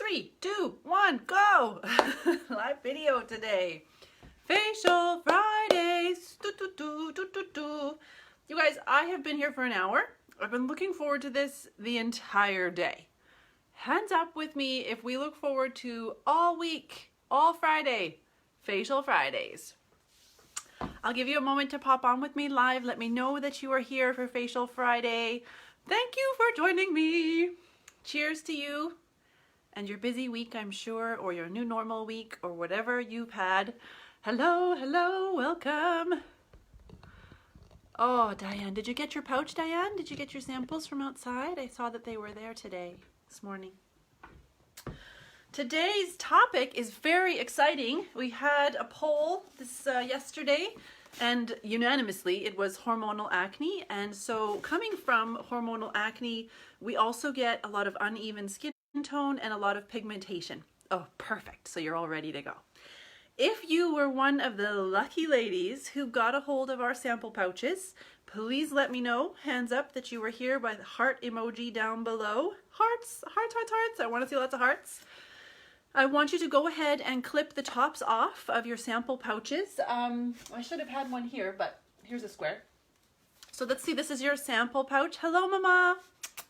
3, 2, 1, go! Live video today. Facial Fridays. Do, do, do, do, do, do. You guys, I have been here for an hour. I've been looking forward to this the entire day. Hands up with me if we look forward to all week, all Friday, Facial Fridays. I'll give you a moment to pop on with me live. Let me know that you are here for Facial Friday. Thank you for joining me. Cheers to you and your busy week, I'm sure, or your new normal week, or whatever you've had. Hello, hello, welcome. Oh, Diane, did you get your pouch, Diane? Did you get your samples from outside? I saw that they were there today, this morning. Today's topic is very exciting. We had a poll this yesterday, and unanimously it was hormonal acne. And so coming from hormonal acne, we also get a lot of uneven skin tone and a lot of pigmentation. Oh, perfect. So you're all ready to go. If you were one of the lucky ladies who got a hold of our sample pouches, please let me know, hands up, that you were here by the heart emoji down below. Hearts, hearts, hearts, hearts. I want to see lots of hearts. I want you to go ahead and clip the tops off of your sample pouches. I should have had one here, but here's a square. So let's see, this is your sample pouch. Hello, Mama.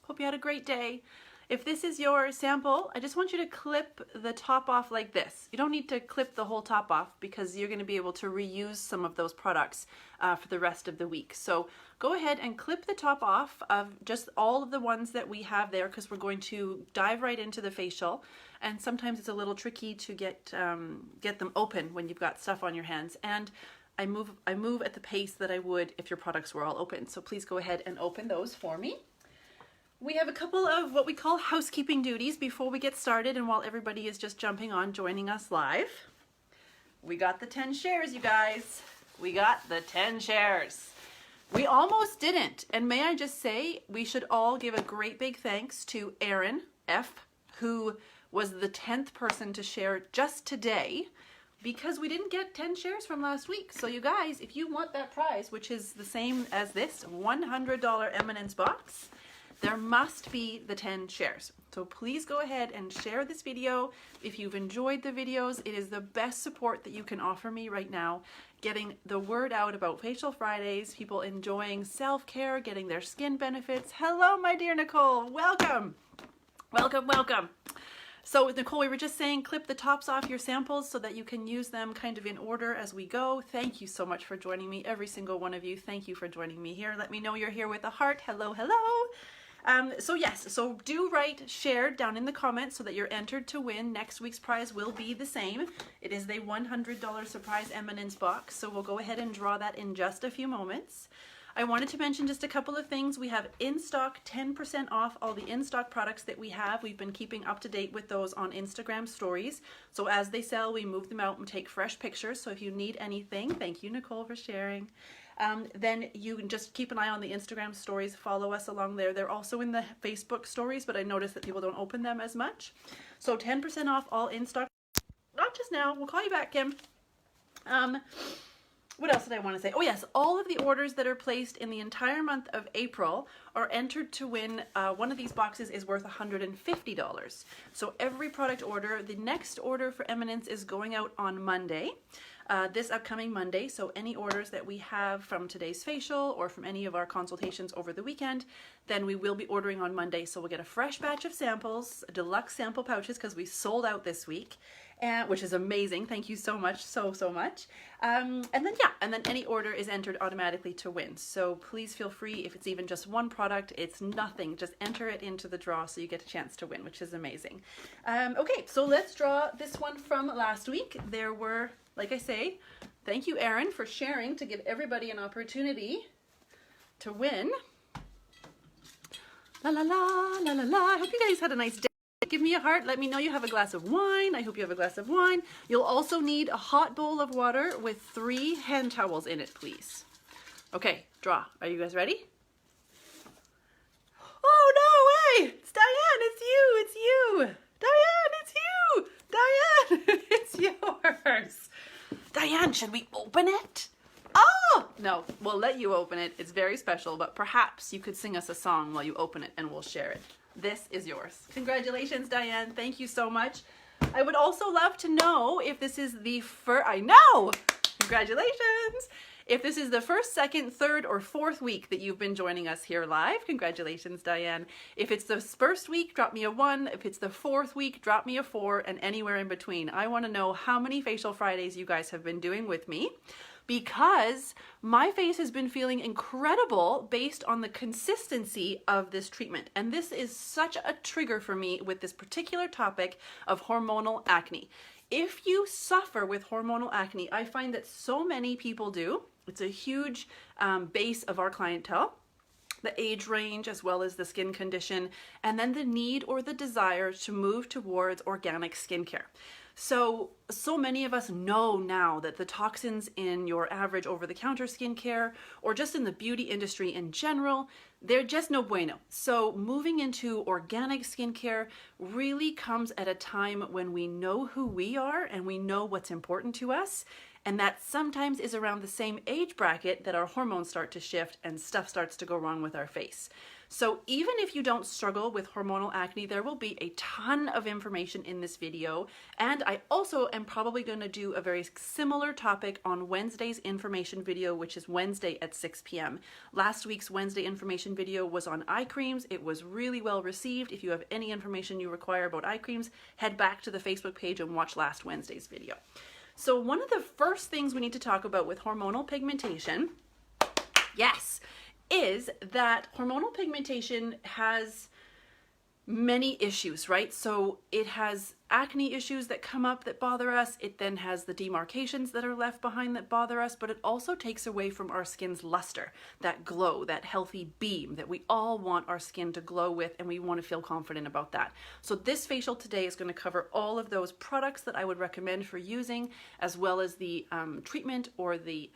Hope you had a great day. If this is your sample, I just want you to clip the top off like this. You don't need to clip the whole top off because you're going to be able to reuse some of those products for the rest of the week. So go ahead and clip the top off of just all of the ones that we have there, because we're going to dive right into the facial. And sometimes it's a little tricky to get them open when you've got stuff on your hands. And I move at the pace that I would if your products were all open. So please go ahead and open those for me. We have a couple of what we call housekeeping duties before we get started, and while everybody is just jumping on, joining us live. We got the 10 shares, you guys. We got the 10 shares. We almost didn't, and may I just say, we should all give a great big thanks to Aaron F., who was the 10th person to share just today, because we didn't get 10 shares from last week. So you guys, if you want that prize, which is the same as this $100 Eminence box, there must be the 10 shares. So please go ahead and share this video. If you've enjoyed the videos, it is the best support that you can offer me right now. Getting the word out about Facial Fridays, people enjoying self-care, getting their skin benefits. Hello, my dear Nicole. Welcome. Welcome, welcome. So Nicole, we were just saying, clip the tops off your samples so that you can use them kind of in order as we go. Thank you so much for joining me, every single one of you. Thank you for joining me here. Let me know you're here with a heart. Hello, hello. So yes, so do write shared down in the comments so that you're entered to win. Next week's prize will be the same. It is the $100 surprise Eminence box. So we'll go ahead and draw that in just a few moments. I wanted to mention just a couple of things. We have in stock 10% off all the in-stock products that we have. We've been keeping up to date with those on Instagram stories. So as they sell, we move them out and take fresh pictures. So if you need anything, thank you, Nicole, for sharing. Then you can just keep an eye on the Instagram stories, follow us along there. They're also in the Facebook stories, but I noticed that people don't open them as much. So 10% off all in-stock. Not just now, we'll call you back, Kim. What else did I want to say? Oh yes, all of the orders that are placed in the entire month of April are entered to win. One of these boxes is worth $150. So every product order, the next order for Eminence is going out on Monday. This upcoming Monday, so any orders that we have from today's facial or from any of our consultations over the weekend, then we will be ordering on Monday. So we'll get a fresh batch of samples, deluxe sample pouches, because we sold out this week, which is amazing. Thank you so much, so much. And then any order is entered automatically to win. So please feel free, if it's even just one product, it's nothing, just enter it into the draw so you get a chance to win, which is amazing. Okay, so let's draw this one from last week. There were, like I say, thank you, Aaron, for sharing to give everybody an opportunity to win. La la la, la la la. I hope you guys had a nice day. Give me a heart. Let me know you have a glass of wine. I hope you have a glass of wine. You'll also need a hot bowl of water with 3 hand towels in it, please. Okay, draw. Are you guys ready? Oh, no way! It's Diane, it's you, it's you! Diane, it's you! Diane, it's yours! Diane, should we open it? Oh! No, we'll let you open it. It's very special, but perhaps you could sing us a song while you open it and we'll share it. this is yours. Congratulations, Diane. Thank you so much. I would also love to know if this is the first, I know! Congratulations! If this is the first, second, third, or fourth week that you've been joining us here live, congratulations, Diane. If it's the first week, drop me a 1. If it's the fourth week, drop me a 4, and anywhere in between. I want to know how many Facial Fridays you guys have been doing with me, because my face has been feeling incredible based on the consistency of this treatment. And this is such a trigger for me with this particular topic of hormonal acne. If you suffer with hormonal acne, I find that so many people do. It's a huge base of our clientele, the age range as well as the skin condition, and then the need or the desire to move towards organic skincare. So many of us know now that the toxins in your average over-the-counter skincare or just in the beauty industry in general, they're just no bueno. So moving into organic skincare really comes at a time when we know who we are and we know what's important to us. And that sometimes is around the same age bracket that our hormones start to shift and stuff starts to go wrong with our face. So even if you don't struggle with hormonal acne, there will be a ton of information in this video. And I also am probably going to do a very similar topic on Wednesday's information video, which is Wednesday at 6 p.m. Last week's Wednesday information video was on eye creams. It was really well received. If you have any information you require about eye creams, head back to the Facebook page and watch last Wednesday's video. So one of the first things we need to talk about with hormonal pigmentation, yes, is that hormonal pigmentation has many issues, right? So it has acne issues that come up that bother us. It then has the demarcations that are left behind that bother us, but it also takes away from our skin's luster, that glow, that healthy beam that we all want our skin to glow with, and we want to feel confident about that. So this facial today is going to cover all of those products that I would recommend for using, as well as the treatment or the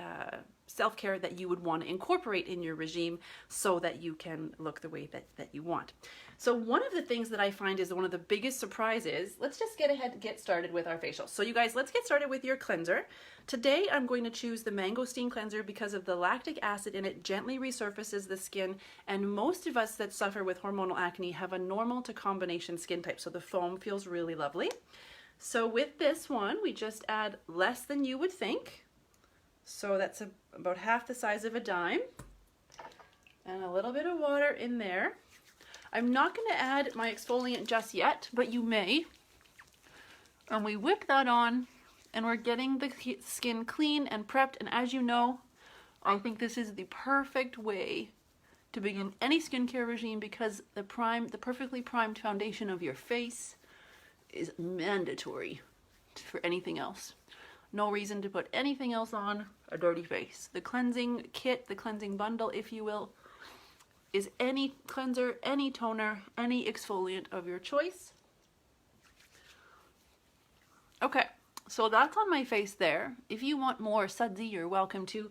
self-care that you would want to incorporate in your regime so that you can look the way that you want. So one of the things that I find is one of the biggest surprises, let's just get started with our facial. So you guys, let's get started with your cleanser. Today I'm going to choose the Mangosteen cleanser because of the lactic acid in it gently resurfaces the skin, and most of us that suffer with hormonal acne have a normal to combination skin type, so the foam feels really lovely. So with this one, we just add less than you would think. So that's about half the size of a dime, and a little bit of water in there. I'm not going to add my exfoliant just yet, but you may. And we whip that on, and we're getting the skin clean and prepped. And as you know, I think this is the perfect way to begin any skincare regime because the perfectly primed foundation of your face is mandatory for anything else. No reason to put anything else on a dirty face. The cleansing kit, the cleansing bundle, if you will, is any cleanser, any toner, any exfoliant of your choice. Okay, so that's on my face there. If you want more sudsy, you're welcome to.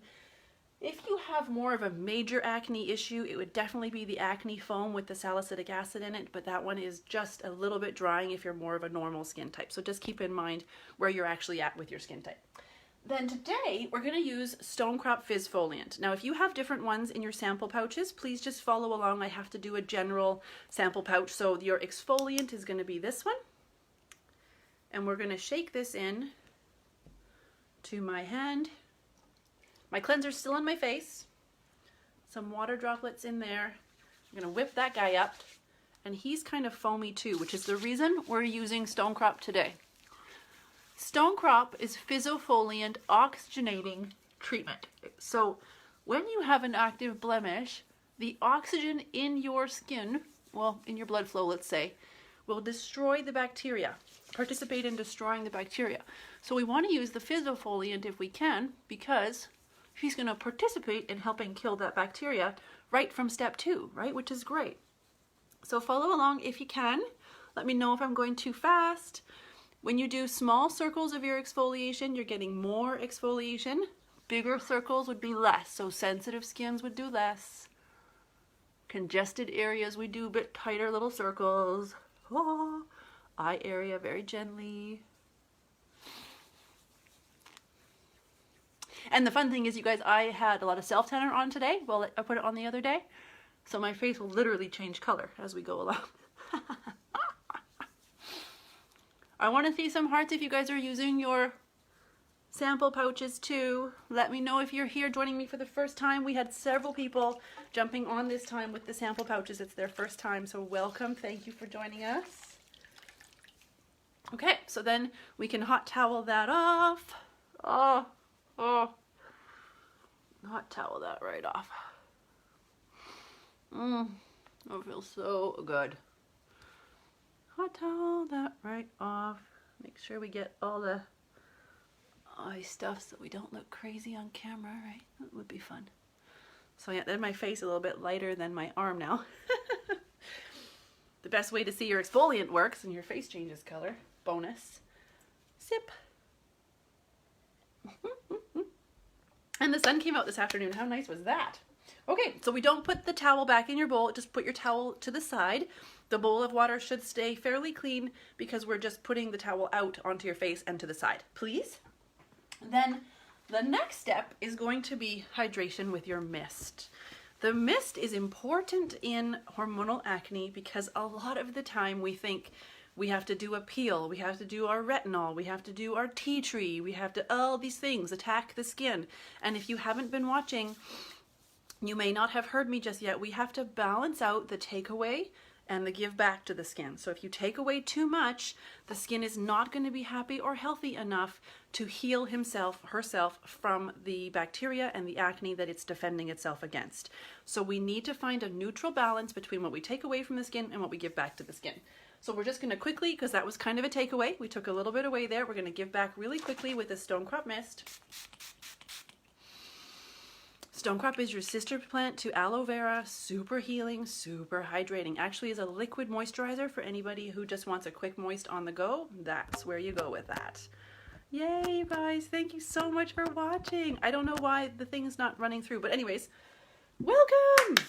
If you have more of a major acne issue, it would definitely be the acne foam with the salicylic acid in it, but that one is just a little bit drying if you're more of a normal skin type. So just keep in mind where you're actually at with your skin type. Then today we're going to use Stonecrop Fizz Foliant. Now if you have different ones in your sample pouches, please just follow along. I have to do a general sample pouch. So your exfoliant is going to be this one. And we're going to shake this in to my hand. My cleanser's still on my face. Some water droplets in there. I'm going to whip that guy up. And he's kind of foamy too, which is the reason we're using Stonecrop today. Stonecrop is Fizzofoliant Oxygenating Treatment. So when you have an active blemish, the oxygen in your skin, well, in your blood flow, let's say, will destroy the bacteria, participate in destroying the bacteria. So we want to use the Fizzofoliant if we can, because she's going to participate in helping kill that bacteria right from step 2, right? Which is great. So follow along if you can. Let me know if I'm going too fast. When you do small circles of your exfoliation, you're getting more exfoliation. Bigger circles would be less. So sensitive skins would do less. Congested areas, we do a bit tighter little circles. Oh, eye area very gently. And the fun thing is, you guys, I had a lot of self-tanner on today. Well, I put it on the other day. So my face will literally change color as we go along. I want to see some hearts if you guys are using your sample pouches too. Let me know if you're here joining me for the first time. We had several people jumping on this time with the sample pouches. It's their first time, so welcome. Thank you for joining us. Okay, so then we can hot towel that off. Oh, hot towel that right off. That feels so good. Hot towel that right off. Make sure we get all the eye stuff so we don't look crazy on camera, right? That would be fun. So yeah, then my face a little bit lighter than my arm now. The best way to see your exfoliant works and your face changes color. Bonus. Sip. And the sun came out this afternoon. How nice was that? Okay, so we don't put the towel back in your bowl. Just put your towel to the side. The bowl of water should stay fairly clean because we're just putting the towel out onto your face and to the side. Please. Then the next step is going to be hydration with your mist. The mist is important in hormonal acne because a lot of the time we think we have to do a peel, we have to do our retinol, we have to do our tea tree, we have to, all these things attack the skin. And if you haven't been watching, you may not have heard me just yet. We have to balance out the takeaway and the give back to the skin. So if you take away too much, the skin is not going to be happy or healthy enough to heal herself from the bacteria and the acne that it's defending itself against. So we need to find a neutral balance between what we take away from the skin and what we give back to the skin. So we're just going to quickly, because that was kind of a takeaway, we took a little bit away there, we're going to give back really quickly with the Stonecrop Mist. Stonecrop is your sister plant to aloe vera, super healing, super hydrating. Actually is a liquid moisturizer for anybody who just wants a quick moist on the go. That's where you go with that. Yay, you guys, thank you so much for watching. I don't know why the thing is not running through, but anyways, welcome!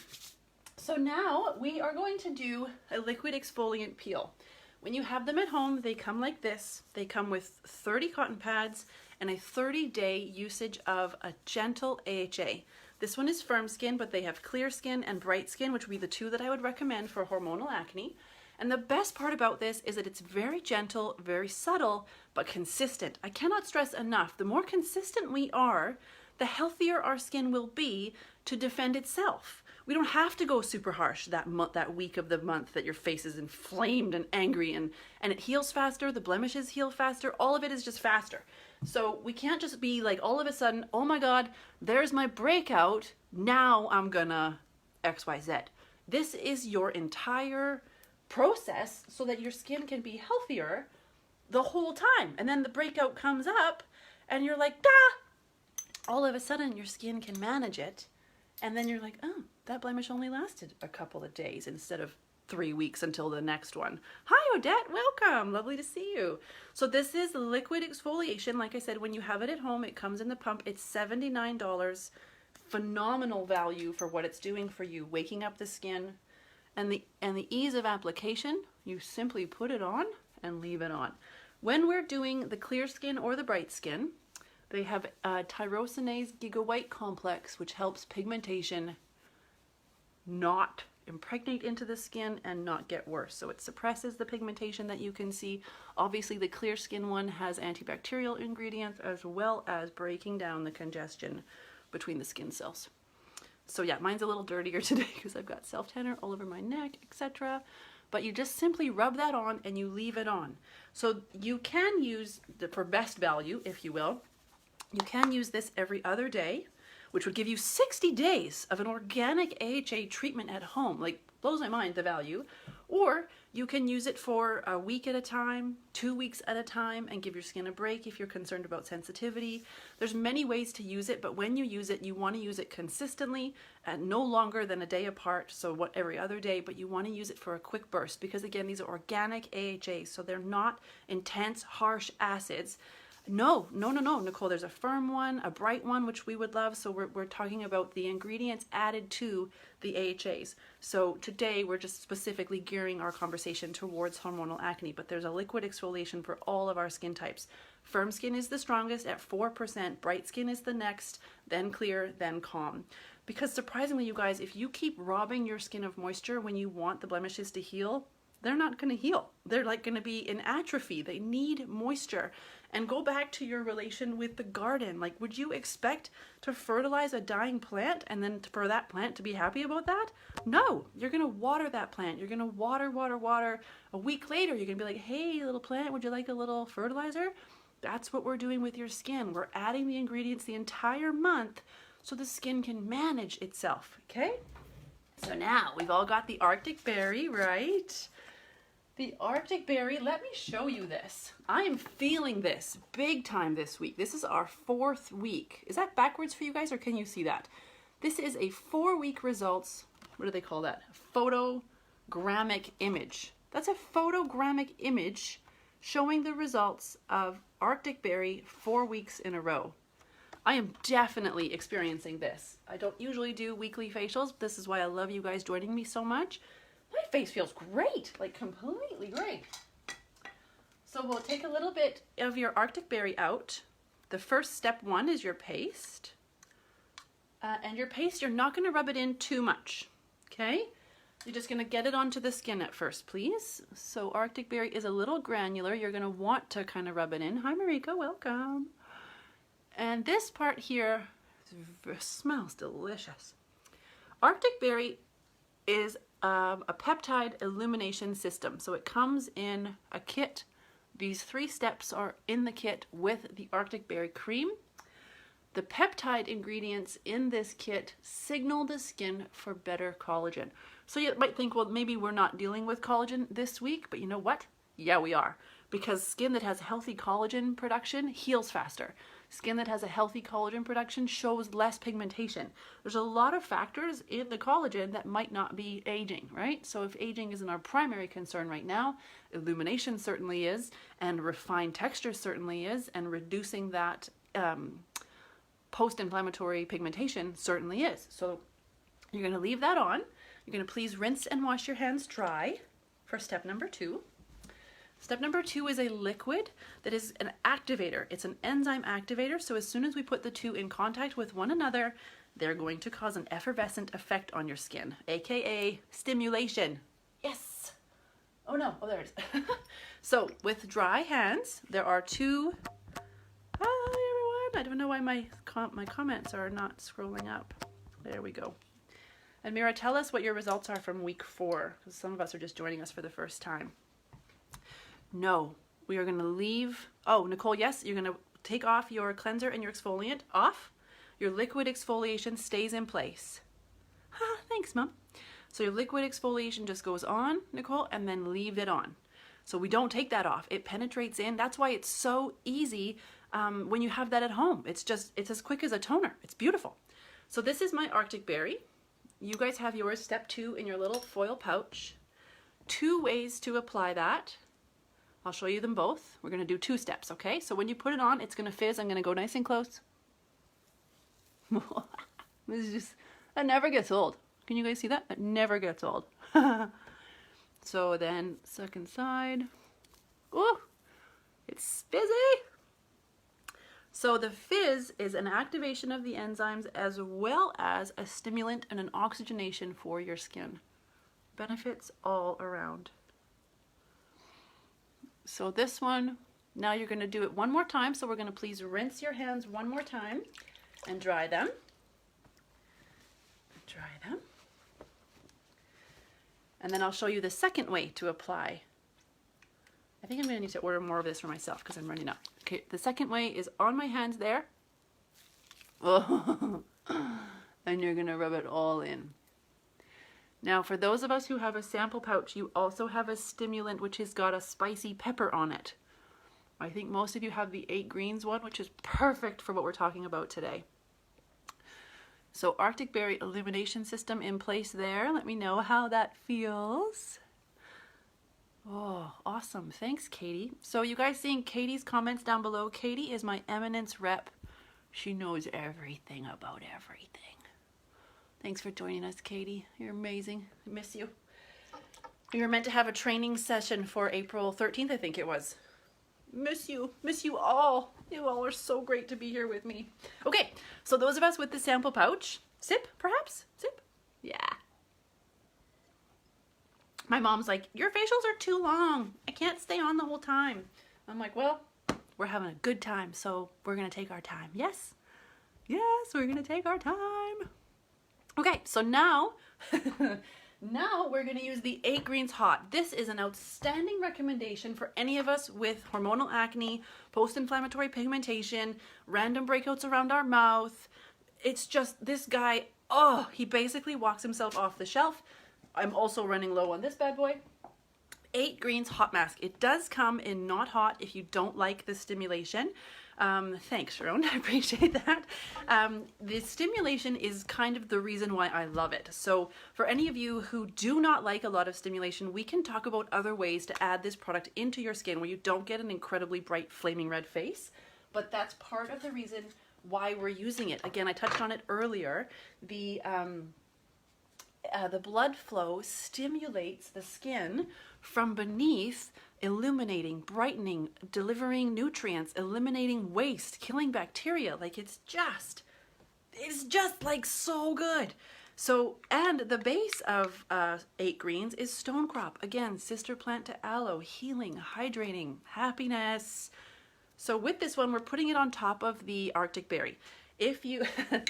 So now we are going to do a liquid exfoliant peel. When you have them at home, they come like this. They come with 30 cotton pads and a 30-day usage of a gentle AHA. This one is firm skin, but they have clear skin and bright skin, which would be the two that I would recommend for hormonal acne. And the best part about this is that it's very gentle, very subtle, but consistent. I cannot stress enough, the more consistent we are, the healthier our skin will be to defend itself. We don't have to go super harsh that week of the month that your face is inflamed and angry, and it heals faster, the blemishes heal faster, all of it is just faster. So we can't just be like all of a sudden, oh my God, there's my breakout, now I'm gonna XYZ. This is your entire process so that your skin can be healthier the whole time. And then the breakout comes up and you're like, "Da!" All of a sudden your skin can manage it. And then you're like, oh, that blemish only lasted a couple of days instead of 3 weeks until the next one. Hi, Odette, welcome. Lovely to see you. So this is liquid exfoliation. Like I said, when you have it at home, it comes in the pump. It's $79. Phenomenal value for what it's doing for you, waking up the skin. And the ease of application, you simply put it on and leave it on. When we're doing the clear skin or the bright skin, they have a tyrosinase gigawhite complex, which helps pigmentation not impregnate into the skin and not get worse. So it suppresses the pigmentation that you can see. Obviously, the clear skin one has antibacterial ingredients as well as breaking down the congestion between the skin cells. So yeah, mine's a little dirtier today because I've got self-tanner all over my neck, etc. But you just simply rub that on and you leave it on. So you can use, for best value, if you will, you can use this every other day, which would give you 60 days of an organic AHA treatment at home. Like, blows my mind, the value. Or you can use it for a week at a time, 2 weeks at a time, and give your skin a break if you're concerned about sensitivity. There's many ways to use it, but when you use it, you want to use it consistently and no longer than a day apart, so every other day, but you want to use it for a quick burst because, again, these are organic AHAs, so they're not intense, harsh acids. No, Nicole, there's a firm one, a bright one, which we would love. So we're talking about the ingredients added to the AHAs. So today we're just specifically gearing our conversation towards hormonal acne, but there's a liquid exfoliation for all of our skin types. Firm skin is the strongest at 4%, bright skin is the next, then clear, then calm. Because surprisingly, you guys, if you keep robbing your skin of moisture when you want the blemishes to heal, they're not going to heal. They're like going to be in atrophy. They need moisture. And go back to your relation with the garden. Like, would you expect to fertilize a dying plant and then for that plant to be happy about that? No, you're going to water that plant. You're going to water, water, water. A week later, you're going to be like, hey, little plant, would you like a little fertilizer? That's what we're doing with your skin. We're adding the ingredients the entire month so the skin can manage itself, okay? So now we've all got the Arctic berry, right? The Arctic berry, let me show you this. I am feeling this big time this week. This is our 4th week. Is that backwards for you guys, or can you see that? This is a 4-week results, what do they call that? Photogrammic image. That's a photogrammic image showing the results of Arctic berry 4 weeks in a row. I am definitely experiencing this. I don't usually do weekly facials. This is why I love you guys joining me so much. My face feels great, like completely great. So we'll take a little bit of your Arctic berry out. The first step 1 is your paste. And your paste, you're not gonna rub it in too much, okay? You're just gonna get it onto the skin at first, please. So Arctic berry is a little granular. You're gonna want to kind of rub it in. Hi Marika, welcome. And this part here smells delicious. Arctic berry is a peptide illumination system. So it comes in a kit. These 3 steps are in the kit with the Arctic berry cream. The peptide ingredients in this kit signal the skin for better collagen. So you might think, well, maybe we're not dealing with collagen this week, but you know what? Yeah, we are. Because skin that has healthy collagen production heals faster. Skin that has a healthy collagen production shows less pigmentation. There's a lot of factors in the collagen that might not be aging, right? So if aging isn't our primary concern right now, illumination certainly is, and refined texture certainly is, and reducing that post-inflammatory pigmentation certainly is. So you're going to leave that on. You're going to please rinse and wash your hands dry for step number 2. Step number 2 is a liquid that is an activator. It's an enzyme activator, so as soon as we put the 2 in contact with one another, they're going to cause an effervescent effect on your skin, aka stimulation. Yes! Oh no, oh there it is. So with dry hands, there are 2, hi everyone, I don't know why my comments are not scrolling up. There we go. And Mira, tell us what your results are from week 4, because some of us are just joining us for the first time. No, we are going to leave. Oh, Nicole, yes, you're going to take off your cleanser and your exfoliant off. Your liquid exfoliation stays in place. Thanks, Mom. So your liquid exfoliation just goes on, Nicole, and then leave it on. So we don't take that off. It penetrates in. That's why it's so easy when you have that at home. It's as quick as a toner. It's beautiful. So this is my Arctic berry. You guys have yours, step 2, in your little foil pouch. 2 ways to apply that. I'll show you them both. We're going to do 2 steps, okay? So when you put it on, it's going to fizz. I'm going to go nice and close. This is just, that never gets old. Can you guys see that? That never gets old. So then, second side. Ooh, it's fizzy. So the fizz is an activation of the enzymes as well as a stimulant and an oxygenation for your skin. Benefits all around. So this one, now you're going to do it one more time. So we're going to please rinse your hands one more time and dry them. Dry them. And then I'll show you the second way to apply. I think I'm going to need to order more of this for myself because I'm running out. Okay, the second way is on my hands there. Oh, and you're going to rub it all in. Now, for those of us who have a sample pouch, you also have a stimulant which has got a spicy pepper on it. I think most of you have the 8 greens one, which is perfect for what we're talking about today. So Arctic berry illumination system in place there. Let me know how that feels. Oh, awesome. Thanks, Katie. So you guys seeing Katie's comments down below? Katie is my Eminence rep. She knows everything about everything. Thanks for joining us, Katie. You're amazing. I miss you. We were meant to have a training session for April 13th, I think it was. Miss you. Miss you all. You all are so great to be here with me. Okay, so those of us with the sample pouch, sip, perhaps? Sip? Yeah. My mom's like, your facials are too long. I can't stay on the whole time. I'm like, well, we're having a good time, so we're gonna take our time. Yes? Yes, we're gonna take our time. Okay, so now, now we're gonna use the 8 Greens Hot. This is an outstanding recommendation for any of us with hormonal acne, post-inflammatory pigmentation, random breakouts around our mouth. It's just, this guy, oh, he basically walks himself off the shelf. I'm also running low on this bad boy. 8 Greens Hot Mask. It does come in not hot if you don't like the stimulation. Thanks, Sharon. I appreciate that. The stimulation is kind of the reason why I love it. So for any of you who do not like a lot of stimulation, we can talk about other ways to add this product into your skin where you don't get an incredibly bright flaming red face. But that's part of the reason why we're using it. Again, I touched on it earlier. The blood flow stimulates the skin from beneath, illuminating, brightening, delivering nutrients, eliminating waste, killing bacteria. Like it's just like so good. So, and the base of 8 Greens is stone crop. Again, sister plant to aloe, healing, hydrating, happiness. So with this one, we're putting it on top of the Arctic berry. If you,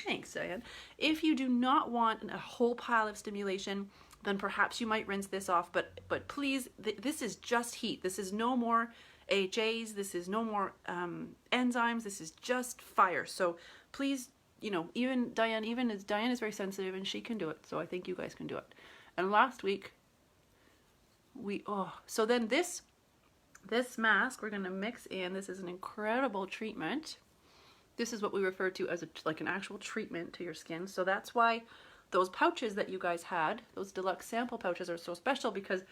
thanks Diane, if you do not want a whole pile of stimulation, then perhaps you might rinse this off, but please, this is just heat. This is no more AHAs, this is no more enzymes, this is just fire. So please, you know, even Diane is very sensitive and she can do it, so I think you guys can do it. And last week, so then this mask we're gonna mix in. This is an incredible treatment. This is what we refer to as like an actual treatment to your skin. So that's why those pouches that you guys had, those deluxe sample pouches, are so special, because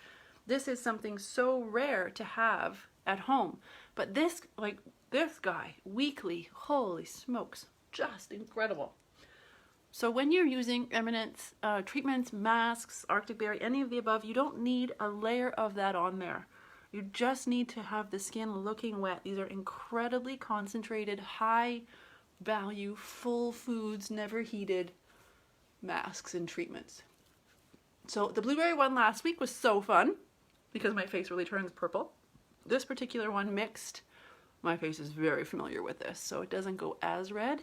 this is something so rare to have at home. But this, like this guy, weekly, holy smokes, just incredible. So when you're using Eminence treatments, masks, Arctic berry, any of the above, you don't need a layer of that on there. You just need to have the skin looking wet. These are incredibly concentrated, high value, full foods, never heated masks and treatments. So the blueberry one last week was so fun because my face really turns purple. This particular one mixed, my face is very familiar with this, so it doesn't go as red,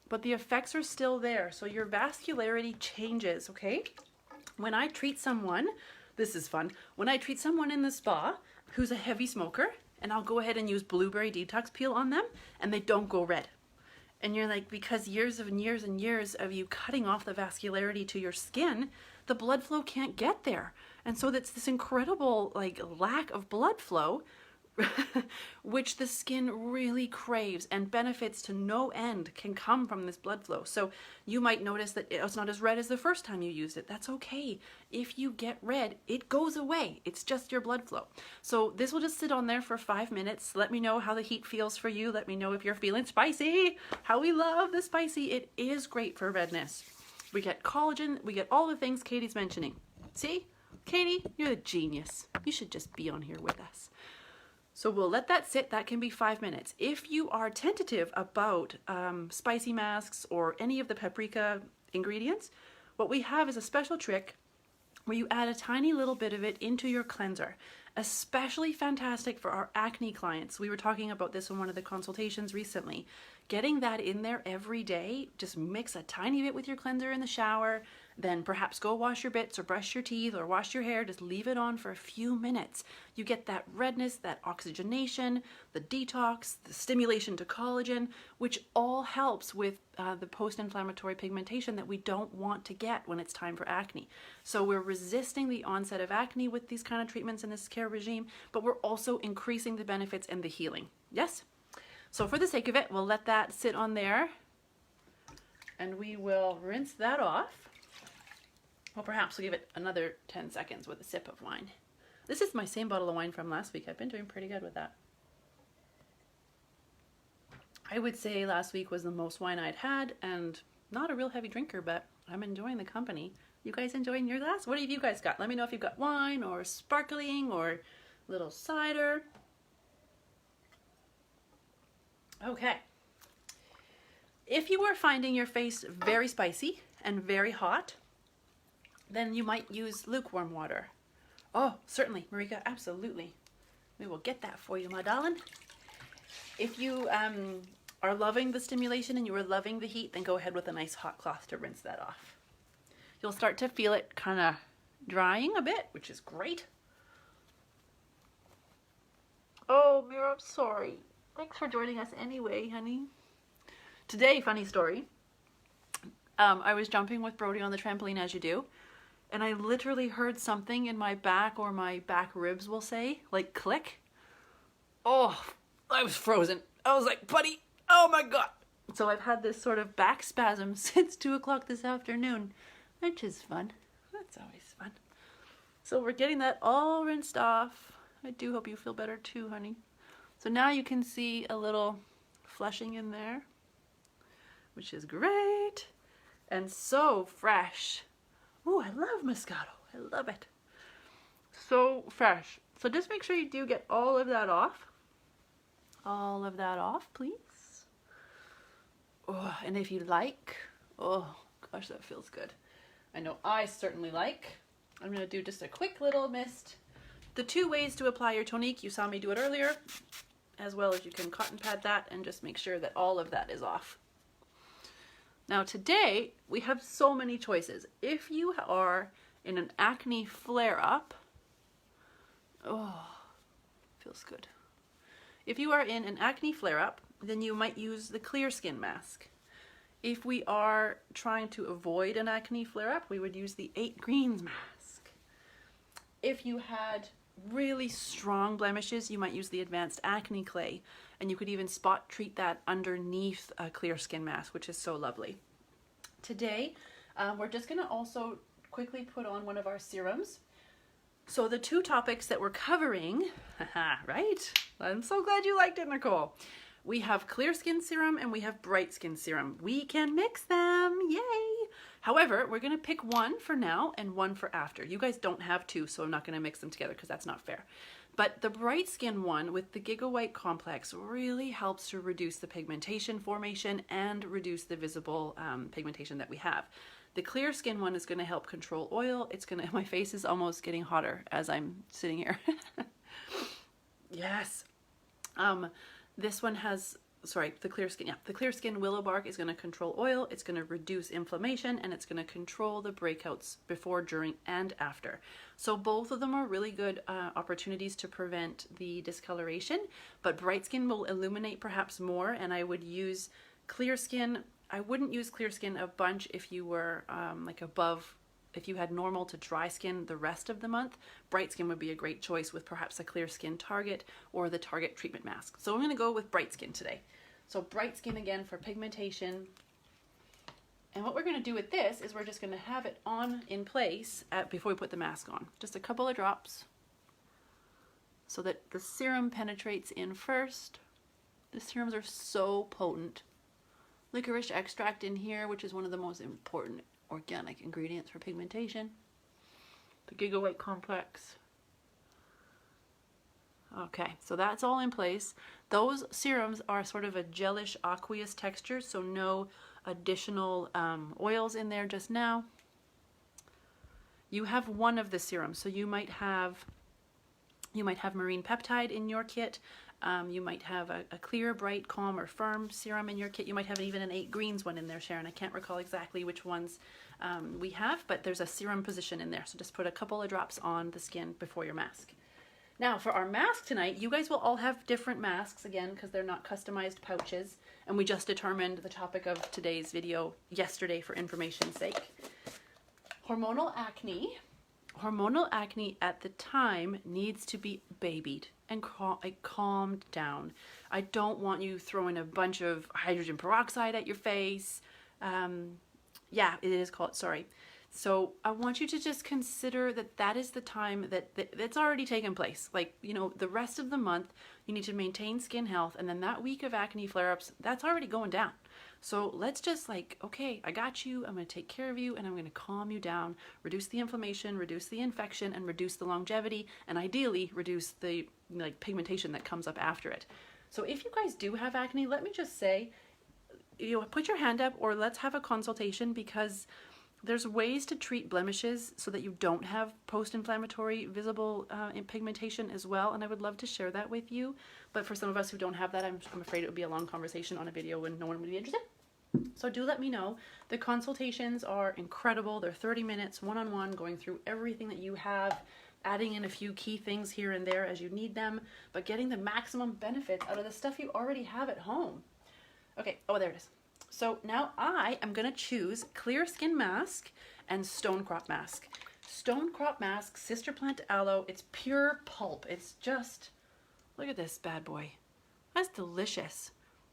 but the effects are still there. So your vascularity changes, okay? When I treat someone, this is fun, when I treat someone in the spa who's a heavy smoker, and I'll go ahead and use blueberry detox peel on them, and they don't go red. And you're like, because years and years and years of you cutting off the vascularity to your skin, the blood flow can't get there. And so that's this incredible like lack of blood flow, which the skin really craves, and benefits to no end can come from this blood flow. So you might notice that it's not as red as the first time you used it. That's okay. If you get red, it goes away. It's just your blood flow. So this will just sit on there for 5 minutes. Let me know how the heat feels for you. Let me know if you're feeling spicy, how we love the spicy. It is great for redness. We get collagen, we get all the things Katie's mentioning. See, Katie, you're a genius. You should just be on here with us. So we'll let that sit. That can be 5 minutes. If you are tentative about spicy masks or any of the paprika ingredients, what we have is a special trick where you add a tiny little bit of it into your cleanser. Especially fantastic for our acne clients. We were talking about this in one of the consultations recently. Getting that in there every day, just mix a tiny bit with your cleanser in the shower, then perhaps go wash your bits or brush your teeth or wash your hair. Just leave it on for a few minutes. You get that redness, that oxygenation, the detox, the stimulation to collagen, which all helps with the post-inflammatory pigmentation that we don't want to get when it's time for acne. So we're resisting the onset of acne with these kind of treatments in this care regime, but we're also increasing the benefits and the healing. Yes? So for the sake of it, we'll let that sit on there and we will rinse that off. Well, perhaps we'll give it another 10 seconds with a sip of wine. This is my same bottle of wine from last week. I've been doing pretty good with that. I would say last week was the most wine I'd had, and not a real heavy drinker, but I'm enjoying the company. You guys enjoying your glass? What have you guys got? Let me know if you've got wine or sparkling or little cider. Okay. If you are finding your face very spicy and very hot, then you might use lukewarm water. Oh, certainly, Marika, absolutely. We will get that for you, my darling. If you are loving the stimulation and you are loving the heat, then go ahead with a nice hot cloth to rinse that off. You'll start to feel it kind of drying a bit, which is great. Oh, Mira, I'm sorry. Thanks for joining us anyway, honey. Today, funny story. I was jumping with Brody on the trampoline, as you do, and I literally heard something in my back, or my back ribs will say, like click. Oh, I was frozen. I was like, buddy, oh my God. So I've had this sort of back spasm since 2 o'clock this afternoon, which is fun. That's always fun. So we're getting that all rinsed off. I do hope you feel better too, honey. So now you can see a little flushing in there, which is great. And so fresh. Ooh, I love Moscato. I love it. So fresh. So just make sure you do get all of that off. All of that off, please. Oh, and if you like, oh gosh, that feels good. I know I certainly like. I'm going to do just a quick little mist. The 2 ways to apply your tonique, you saw me do it earlier, as well as you can cotton pad that and just make sure that all of that is off. Now today, we have so many choices. If you are in an acne flare-up, oh, feels good. If you are in an acne flare-up, then you might use the clear skin mask. If we are trying to avoid an acne flare-up, we would use the 8 greens mask. If you had really strong blemishes, you might use the advanced acne clay, and you could even spot treat that underneath a clear skin mask, which is so lovely. Today, we're just going to also quickly put on one of our serums. So the 2 topics that we're covering, right? I'm so glad you liked it, Nicole. We have clear skin serum and we have bright skin serum. We can mix them, yay! However, we're gonna pick one for now and one for after. You guys don't have 2, so I'm not gonna mix them together because that's not fair. But the bright skin one with the Giga White complex really helps to reduce the pigmentation formation and reduce the visible pigmentation that we have. The clear skin one is going to help control oil. My face is almost getting hotter as I'm sitting here. Yes. This one has, the clear skin, the clear skin willow bark is going to control oil. It's going to reduce inflammation, and it's going to control the breakouts before, during, and after. So both of them are really good opportunities to prevent the discoloration, but bright skin will illuminate perhaps more, and I would use clear skin. I wouldn't use clear skin a bunch if you were if you had normal to dry skin the rest of the month. Bright skin would be a great choice with perhaps a clear skin Target or the Target treatment mask. So I'm going to go with bright skin today. So bright skin again for pigmentation. And what we're going to do with this is we're just going to have it on in place before we put the mask on. Just a couple of drops so that the serum penetrates in first. The serums are so potent. Licorice extract in here, which is one of the most important organic ingredients for pigmentation. The Giga White complex. Okay, so that's all in place. Those serums are sort of a gelish aqueous texture, so no additional oils in there just now. You have one of the serums, so you might have marine peptide in your kit. You might have a clear, bright, calm, or firm serum in your kit. You might have even an 8 greens one in there, Sharon. I can't recall exactly which ones we have, but there's a serum position in there. So just put a couple of drops on the skin before your mask. Now for our mask tonight, you guys will all have different masks again because they're not customized pouches. And we just determined the topic of today's video yesterday for information's sake. Hormonal acne. Hormonal acne at the time needs to be babied and calmed down. I don't want you throwing a bunch of hydrogen peroxide at your face. Yeah, it is called, sorry. So I want you to just consider that that is the time that's already taken place. Like, you know, the rest of the month, you need to maintain skin health. And then that week of acne flare-ups, that's already going down. So let's just okay, I got you. I'm going to take care of you and I'm going to calm you down, reduce the inflammation, reduce the infection, and reduce the longevity, and ideally reduce the pigmentation that comes up after it. So if you guys do have acne, let me just say, put your hand up or let's have a consultation, because there's ways to treat blemishes so that you don't have post-inflammatory visible pigmentation as well, and I would love to share that with you. But for some of us who don't have that, I'm afraid it would be a long conversation on a video and no one would be interested. So do let me know. The consultations are incredible. They're 30 minutes, one-on-one, going through everything that you have, adding in a few key things here and there as you need them, but getting the maximum benefits out of the stuff you already have at home. Okay, oh, there it is. So now I am gonna choose Clear Skin Mask and Stone Crop Mask. Stone Crop Mask, Sister Plant Aloe, it's pure pulp. It's just, look at this bad boy. That's delicious.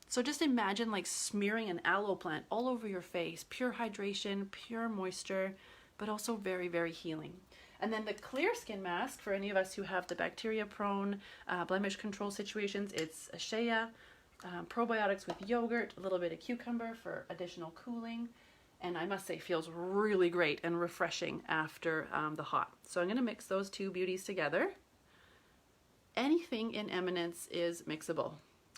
So just imagine like smearing an aloe plant all over your face. Pure hydration, pure moisture, but also very, very healing. And then the Clear Skin Mask, for any of us who have the bacteria-prone blemish control situations, it's a shea, probiotics with yogurt, a little bit of cucumber for additional cooling, and I must say feels really great and refreshing after the hot. So I'm going to mix those two beauties together. Anything in Eminence is mixable.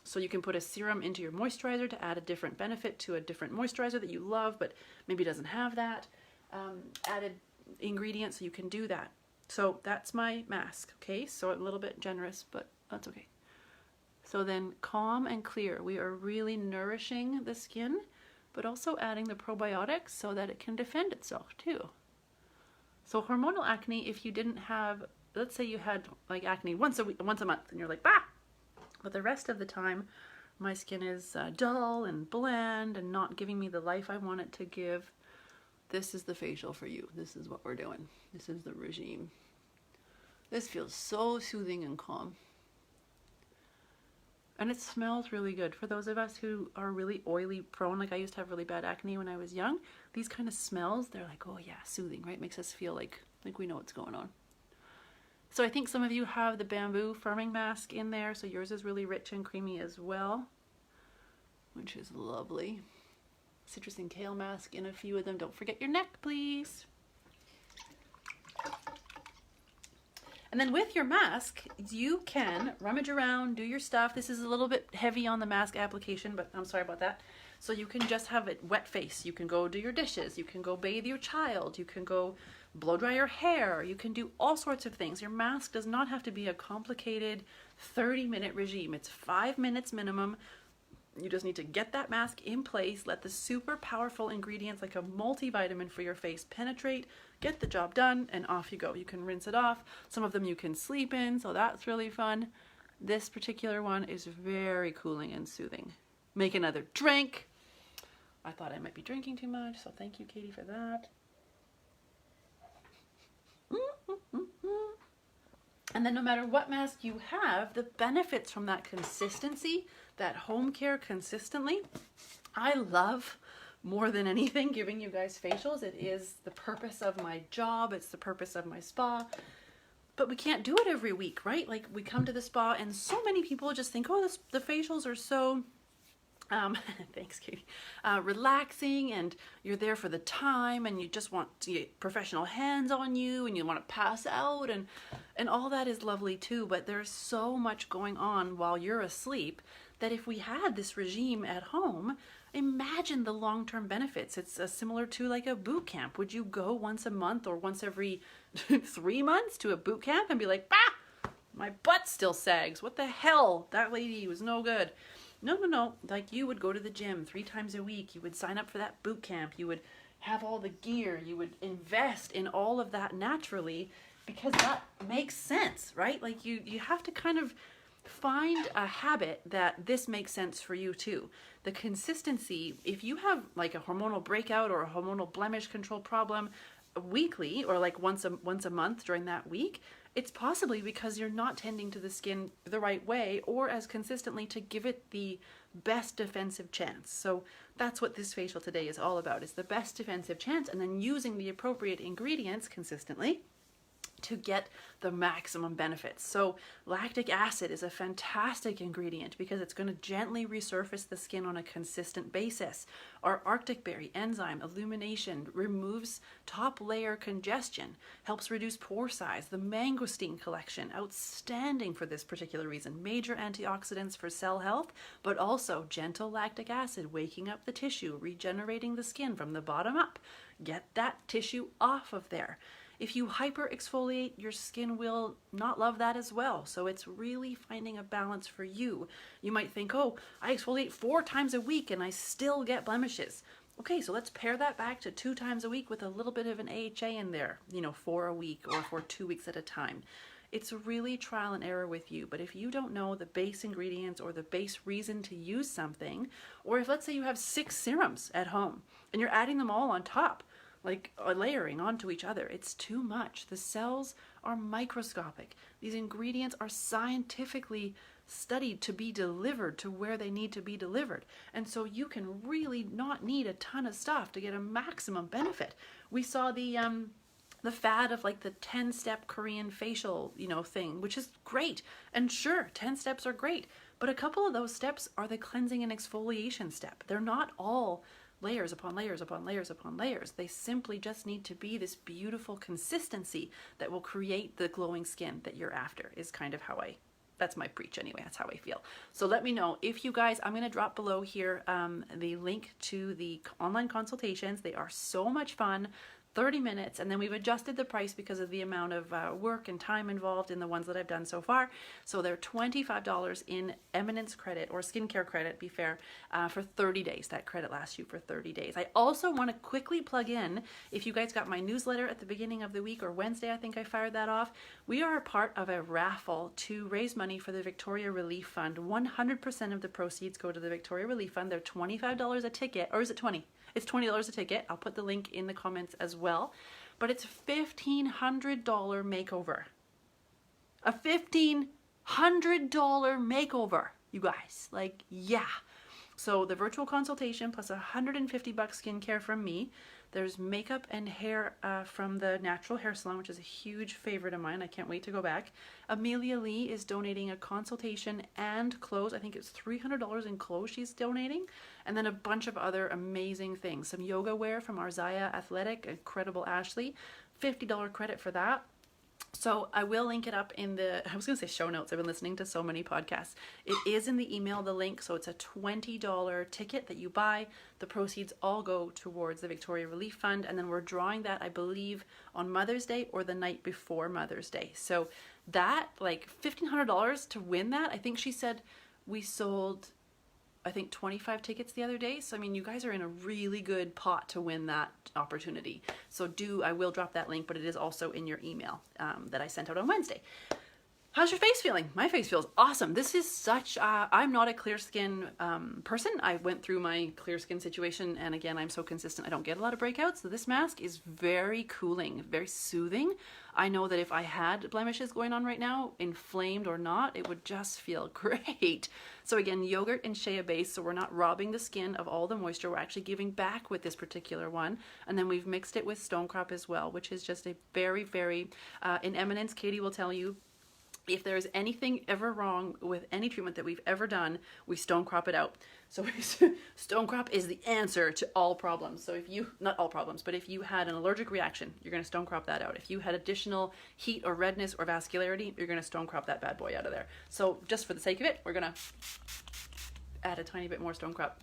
So you can put a serum into your moisturizer to add a different benefit to a different moisturizer that you love but maybe doesn't have that added ingredient, so you can do that. So that's my mask, okay? So a little bit generous, but that's okay. So then calm and clear. We are really nourishing the skin, but also adding the probiotics so that it can defend itself too. So hormonal acne, if you didn't have, let's say you had like acne once a week, once a month, and you're like, bah! But the rest of the time, my skin is dull and bland and not giving me the life I want it to give. This is the facial for you. This is what we're doing. This is the regime. This feels so soothing and calm. And it smells really good. For those of us who are really oily prone, like I used to have really bad acne when I was young, these kind of smells, they're like, oh yeah, soothing, right? Makes us feel like we know what's going on. So I think some of you have the bamboo firming mask in there, so yours is really rich and creamy as well, which is lovely. Citrus and kale mask in a few of them. Don't forget your neck, please. And then with your mask, you can rummage around, do your stuff. This is a little bit heavy on the mask application, but I'm sorry about that. So you can just have it wet face. You can go do your dishes. You can go bathe your child. You can go blow dry your hair. You can do all sorts of things. Your mask does not have to be a complicated 30-minute regime. It's 5 minutes minimum. You just need to get that mask in place, let the super powerful ingredients like a multivitamin for your face penetrate, get the job done, and off you go. You can rinse it off. Some of them you can sleep in, so that's really fun. This particular one is very cooling and soothing. Make another drink. I thought I might be drinking too much, so thank you, Katie, for that. And then no matter what mask you have, the benefits from that consistency, that home care consistently, I love more than anything giving you guys facials. It is the purpose of my job. It's the purpose of my spa. But we can't do it every week, right? Like we come to the spa and so many people just think, oh, the facials are so thanks, Katie. Relaxing, and you're there for the time, and you just want to get professional hands on you, and you want to pass out, and all that is lovely too. But there's so much going on while you're asleep that if we had this regime at home, imagine the long-term benefits. It's similar to like a boot camp. Would you go once a month or once every 3 months to a boot camp and be like, bah, my butt still sags. What the hell? That lady was no good. No. Like you would go to the gym 3 times a week. You would sign up for that boot camp. You would have all the gear. You would invest in all of that naturally because that makes sense, right? Like you have to kind of find a habit that this makes sense for you too. The consistency, if you have like a hormonal breakout or a hormonal blemish control problem weekly or like once a month during that week, it's possibly because you're not tending to the skin the right way or as consistently to give it the best defensive chance. So that's what this facial today is all about, is the best defensive chance, and then using the appropriate ingredients consistently to get the maximum benefits. So lactic acid is a fantastic ingredient because it's going to gently resurface the skin on a consistent basis. Our Arctic berry enzyme illumination removes top layer congestion, helps reduce pore size. The mangosteen collection, outstanding for this particular reason. Major antioxidants for cell health, but also gentle lactic acid, waking up the tissue, regenerating the skin from the bottom up. Get that tissue off of there. If you hyper exfoliate, your skin will not love that as well. So it's really finding a balance for you. You might think, oh, I exfoliate 4 times a week and I still get blemishes. Okay, so let's pare that back to 2 times a week with a little bit of an AHA in there, for a week or for 2 weeks at a time. It's really trial and error with you, but if you don't know the base ingredients or the base reason to use something, or if let's say you have 6 serums at home and you're adding them all on top, like layering onto each other, it's too much. The cells are microscopic. These ingredients are scientifically studied to be delivered to where they need to be delivered. And so you can really not need a ton of stuff to get a maximum benefit. We saw the fad of like the 10-step Korean facial, thing, which is great. And sure, 10 steps are great, but a couple of those steps are the cleansing and exfoliation step. They're not all layers upon layers upon layers upon layers. They simply just need to be this beautiful consistency that will create the glowing skin that you're after, is kind of how that's my preach anyway. That's how I feel. So let me know if you guys, I'm going to drop below here the link to the online consultations. They are so much fun. 30 minutes, and then we've adjusted the price because of the amount of work and time involved in the ones that I've done so far. So they're $25 in Eminence credit, or skincare credit, be fair, for 30 days. That credit lasts you for 30 days. I also want to quickly plug in, if you guys got my newsletter at the beginning of the week, or Wednesday, I think I fired that off, we are a part of a raffle to raise money for the Victoria Relief Fund. 100% of the proceeds go to the Victoria Relief Fund. They're $25 a ticket, or is it 20? It's $20 a ticket. I'll put the link in the comments as well. But it's a $1,500 makeover. A $1,500 makeover, you guys. Like, yeah. So the virtual consultation plus $150 skincare from me. There's makeup and hair from the Natural Hair Salon, which is a huge favorite of mine. I can't wait to go back. Amelia Lee is donating a consultation and clothes. I think it's $300 in clothes she's donating. And then a bunch of other amazing things. Some yoga wear from Arzaya Athletic, incredible Ashley. $50 credit for that. So I will link it up in the, I was going to say show notes. I've been listening to so many podcasts. It is in the email, the link. So it's a $20 ticket that you buy. The proceeds all go towards the Victoria Relief Fund. And then we're drawing that, I believe, on Mother's Day or the night before Mother's Day. So that, like $1,500 to win that, I think she said we sold, I think 25 tickets the other day. So, I mean, you guys are in a really good pot to win that opportunity. So I will drop that link, but it is also in your email that I sent out on Wednesday. How's your face feeling? My face feels awesome. This is such, I'm not a clear skin person. I went through my clear skin situation, and again, I'm so consistent. I don't get a lot of breakouts. So this mask is very cooling, very soothing. I know that if I had blemishes going on right now, inflamed or not, it would just feel great. So again, yogurt and shea base, so we're not robbing the skin of all the moisture. We're actually giving back with this particular one. And then we've mixed it with stone crop as well, which is just a very, very, in Eminence, Katie will tell you, if there's anything ever wrong with any treatment that we've ever done, we stone crop it out. So stone crop is the answer to all problems. So if you, not all problems, but if you had an allergic reaction, you're going to stone crop that out. If you had additional heat or redness or vascularity, you're going to stone crop that bad boy out of there. So just for the sake of it, we're going to add a tiny bit more stone crop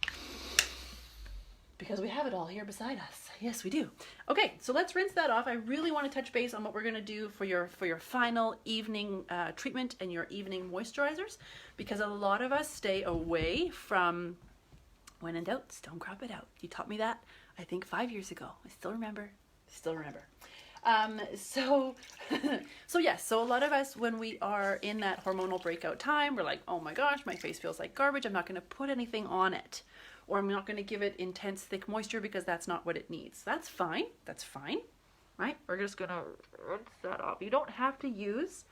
because we have it all here beside us. Yes, we do. Okay, so let's rinse that off. I really want to touch base on what we're going to do for your final evening treatment and your evening moisturizers, because a lot of us stay away from, when in doubt, stone crop it out. You taught me that, I think 5 years ago. I still remember. So yes, so a lot of us, when we are in that hormonal breakout time, we're like, oh my gosh, my face feels like garbage. I'm not going to put anything on it. Or I'm not going to give it intense, thick moisture because that's not what it needs. That's fine. That's fine, right? We're just going to rinse that off. You don't have to use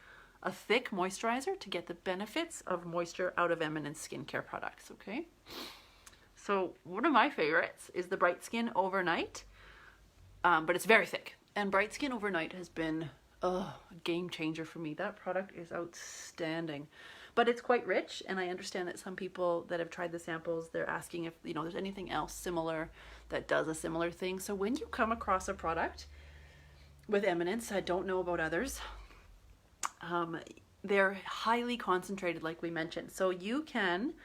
a thick moisturizer to get the benefits of moisture out of Eminence skincare products, okay? So one of my favorites is the Bright Skin Overnight, but it's very thick. And Bright Skin Overnight has been Oh, a game changer for me. That product is outstanding. But it's quite rich, and I understand that some people that have tried the samples, they're asking if, you know, there's anything else similar that does a similar thing. So when you come across a product with Eminence, I don't know about others, they're highly concentrated, like we mentioned. So you can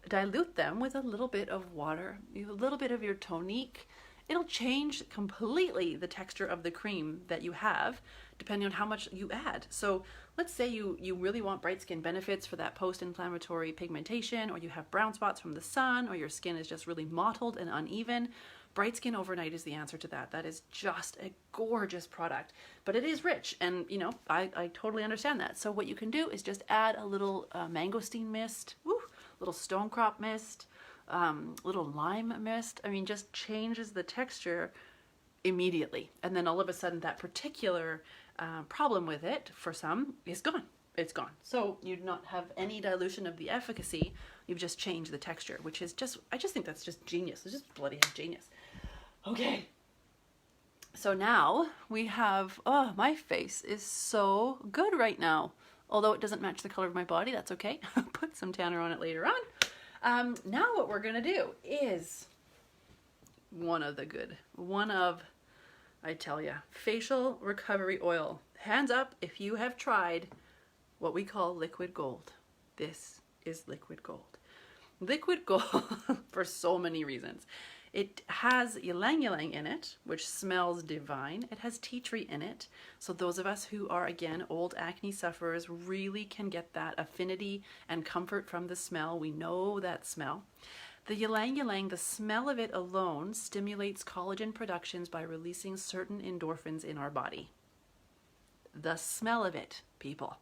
dilute them with a little bit of water, a little bit of your tonique. It'll change completely the texture of the cream that you have, depending on how much you add. So let's say you really want bright skin benefits for that post-inflammatory pigmentation, or you have brown spots from the sun, or your skin is just really mottled and uneven. Bright Skin Overnight is the answer to that. That is just a gorgeous product, but it is rich, and you know, I totally understand that. So what you can do is just add a little mangosteen mist, little stonecrop mist, little lime mist. I mean, just changes the texture immediately, and then all of a sudden that particular problem with it for some is gone. It's gone. So you do not have any dilution of the efficacy. You've just changed the texture, which is just, I just think that's just genius. It's just bloody genius. Okay. So now we have, oh, my face is so good right now. Although it doesn't match the color of my body, that's okay. I'll put some tanner on it later on. Now what we're gonna do is I tell ya, facial recovery oil. Hands up if you have tried what we call liquid gold. This is liquid gold. Liquid gold for so many reasons. It has ylang ylang in it, which smells divine. It has tea tree in it. So those of us who are, again, old acne sufferers really can get that affinity and comfort from the smell. We know that smell. The ylang ylang, the smell of it alone stimulates collagen productions by releasing certain endorphins in our body. The smell of it, people.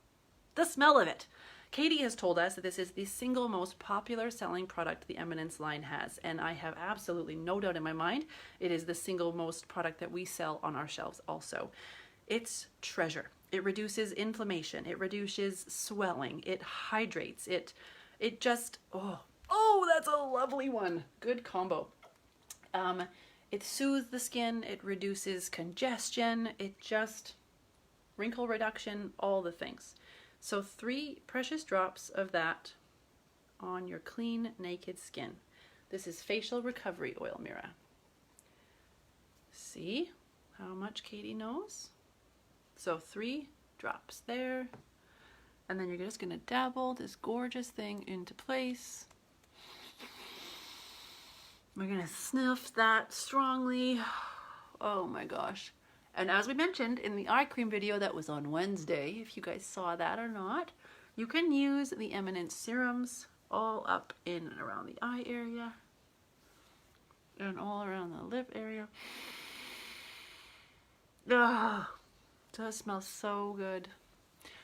The smell of it. Katie has told us that this is the single most popular selling product the Eminence line has, and I have absolutely no doubt in my mind it is the single most product that we sell on our shelves also. It's treasure. It reduces inflammation. It reduces swelling. It hydrates. It just, oh, that's a lovely one. Good combo. It soothes the skin. It reduces congestion. It just, wrinkle reduction, all the things. So 3 precious drops of that on your clean, naked skin. This is facial recovery oil, Mira. See how much Katie knows? So 3 drops there. And then you're just gonna dabble this gorgeous thing into place. We're gonna sniff that strongly. Oh my gosh. And as we mentioned in the eye cream video that was on Wednesday, if you guys saw that or not, you can use the Eminence serums all up in and around the eye area and all around the lip area. Ah, does smell so good.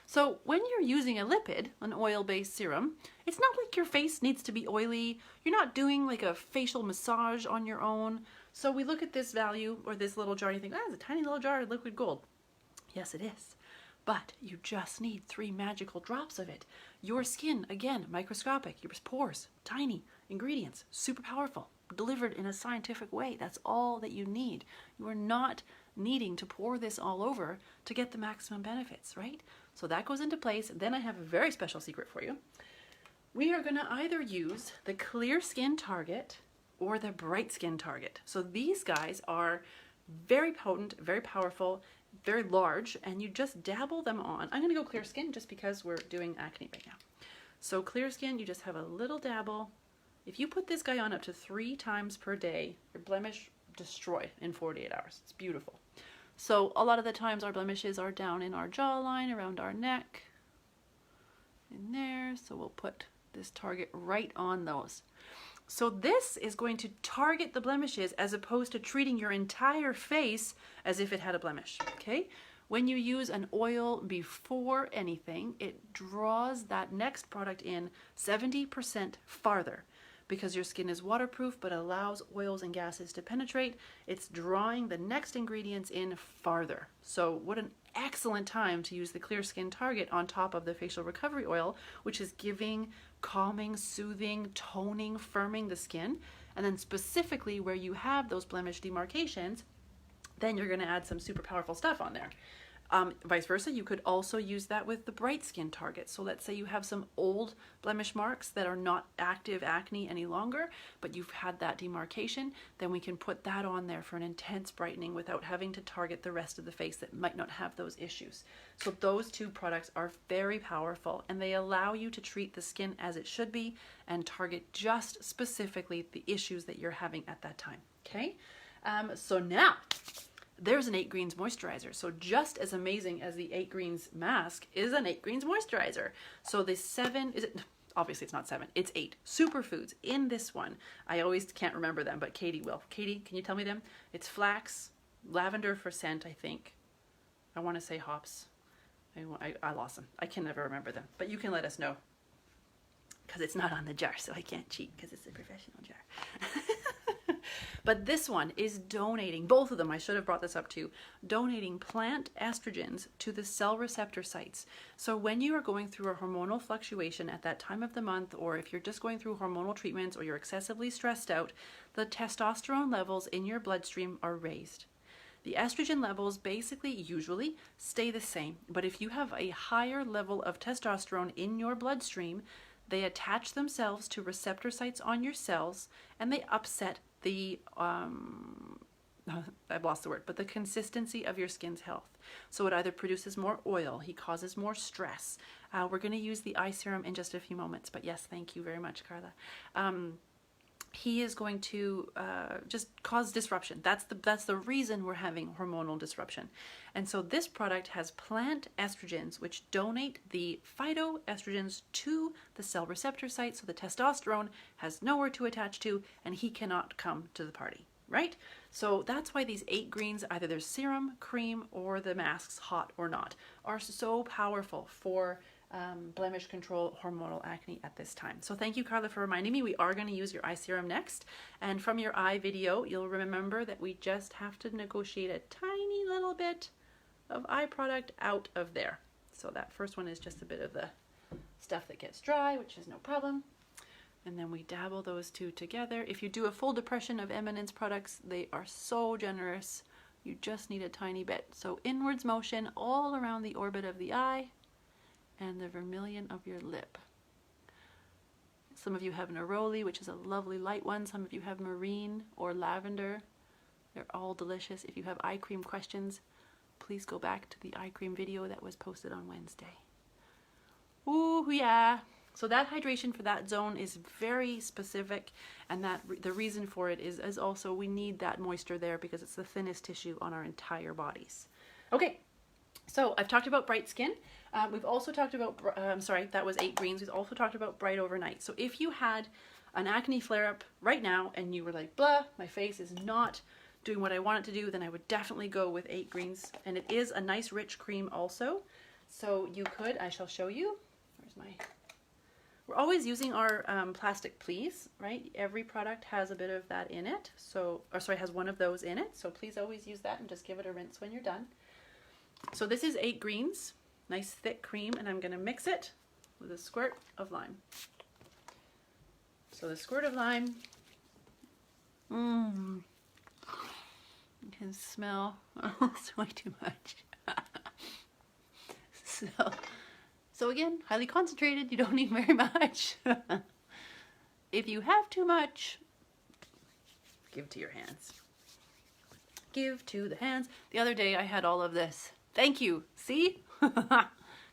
So when you're using a lipid, an oil-based serum, it's not like your face needs to be oily. You're not doing like a facial massage on your own. So we look at this value, or this little jar, and you think, it's a tiny little jar of liquid gold. Yes, it is. But you just need 3 magical drops of it. Your skin, again, microscopic. Your pores, tiny. Ingredients, super powerful. Delivered in a scientific way. That's all that you need. You are not needing to pour this all over to get the maximum benefits, right? So that goes into place. Then I have a very special secret for you. We are going to either use the Clear Skin Target or the Bright Skin Target. So these guys are very potent, very powerful, very large, and you just dabble them on. I'm gonna go Clear Skin just because we're doing acne right now. So Clear Skin, you just have a little dabble. If you put this guy on up to 3 times per day, your blemish destroyed in 48 hours. It's beautiful. So a lot of the times our blemishes are down in our jawline, around our neck, in there. So we'll put this target right on those. So this is going to target the blemishes as opposed to treating your entire face as if it had a blemish, okay? When you use an oil before anything, it draws that next product in 70% farther because your skin is waterproof but allows oils and gases to penetrate. It's drawing the next ingredients in farther. So what an excellent time to use the Clear Skin Target on top of the facial recovery oil, which is giving calming, soothing, toning, firming the skin. And then specifically where you have those blemish demarcations, then you're going to add some super powerful stuff on there. Vice versa, you could also use that with the bright skin target. So let's say you have some old blemish marks that are not active acne any longer, but you've had that demarcation, then we can put that on there for an intense brightening without having to target the rest of the face that might not have those issues. So those two products are very powerful, and they allow you to treat the skin as it should be and target just specifically the issues that you're having at that time. Okay, so now there's an 8 Greens moisturizer. So just as amazing as the 8 Greens mask is an 8 Greens moisturizer. So the 7, is it? Obviously it's not 7, it's 8 superfoods in this one. I always can't remember them, but Katie will. Katie, can you tell me them? It's flax, lavender for scent, I think. I want to say hops. I lost them. I can never remember them, but you can let us know. Because it's not on the jar, so I can't cheat because it's a professional jar. But this one is donating, both of them, I should have brought this up too, donating plant estrogens to the cell receptor sites. So when you are going through a hormonal fluctuation at that time of the month, or if you're just going through hormonal treatments or you're excessively stressed out, the testosterone levels in your bloodstream are raised. The estrogen levels basically usually stay the same, but if you have a higher level of testosterone in your bloodstream, they attach themselves to receptor sites on your cells and they upset the, I've lost the word, but the consistency of your skin's health. So it either produces more oil, he causes more stress. We're going to use the eye serum in just a few moments, but yes, thank you very much, Carla. He is going to just cause disruption. That's the reason we're having hormonal disruption. And so this product has plant estrogens, which donate the phytoestrogens to the cell receptor site, so the testosterone has nowhere to attach to, and he cannot come to the party, right? So that's why these 8 Greens, either their serum, cream, or the masks, hot or not, are so powerful for blemish control, hormonal acne at this time. So thank you, Carla, for reminding me. We are going to use your eye serum next. And from your eye video, you'll remember that we just have to negotiate a tiny little bit of eye product out of there. So that first one is just a bit of the stuff that gets dry, which is no problem. And then we dabble those two together. If you do a full depression of Eminence products, they are so generous. You just need a tiny bit. So inwards motion all around the orbit of the eye and the vermilion of your lip. Some of you have neroli, which is a lovely light one. Some of you have marine or lavender. They're all delicious. If you have eye cream questions, please go back to the eye cream video that was posted on Wednesday. Ooh, yeah. So that hydration for that zone is very specific, and that the reason for it is also we need that moisture there because it's the thinnest tissue on our entire bodies. Okay, so I've talked about bright skin. We've also talked about, that was 8 Greens. We've also talked about bright overnight. So if you had an acne flare-up right now and you were like, blah, my face is not doing what I want it to do, then I would definitely go with 8 Greens. And it is a nice rich cream also. So you could, I shall show you. Where's my... We're always using our plastic please, right? Every product has a bit of that in it. So, has one of those in it. So please always use that and just give it a rinse when you're done. So this is 8 Greens. Nice thick cream, and I'm going to mix it with a squirt of lime. So the squirt of lime, you can smell, it's way too much. So again, highly concentrated, you don't need very much. If you have too much, give to your hands. Give to the hands. The other day I had all of this. Thank you. See?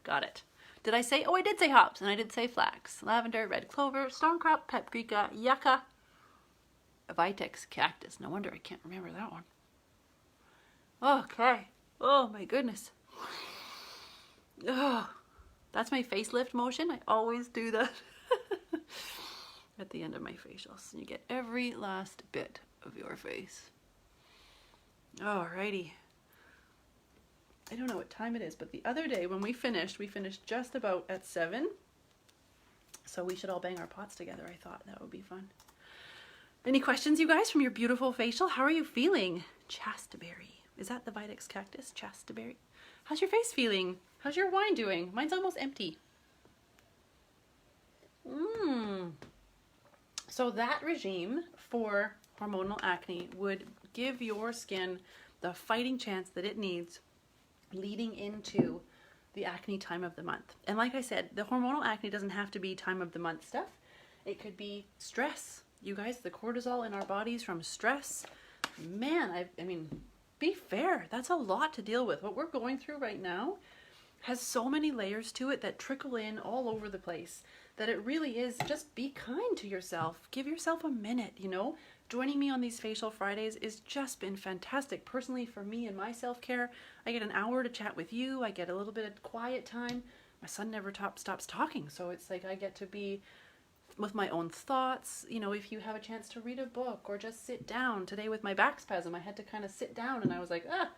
Got it. Did I say? Oh, I did say hops, and I did say flax, lavender, red clover, stonecrop, paprika, yucca, vitex cactus. No wonder I can't remember that one. Okay. Oh my goodness. Oh, that's my facelift motion. I always do that at the end of my facials. You get every last bit of your face. Alrighty. I don't know what time it is, but the other day when we finished just about at 7. So we should all bang our pots together. I thought that would be fun. Any questions, you guys, from your beautiful facial? How are you feeling? Chastaberry. Is that the Vitex cactus? Chastaberry. How's your face feeling? How's your wine doing? Mine's almost empty. So that regime for hormonal acne would give your skin the fighting chance that it needs leading into the acne time of the month. And like I said, the hormonal acne doesn't have to be time of the month stuff. It could be stress. You guys, the cortisol in our bodies from stress, man, I mean, be fair. That's a lot to deal with. What we're going through right now has so many layers to it that trickle in all over the place that it really is just be kind to yourself. Give yourself a minute, you know. Joining me on these Facial Fridays has just been fantastic. Personally, for me and my self-care, I get an hour to chat with you. I get a little bit of quiet time. My son never stops talking, so it's like I get to be with my own thoughts. You know, if you have a chance to read a book or just sit down. Today with my back spasm, I had to kind of sit down and I was like, I'm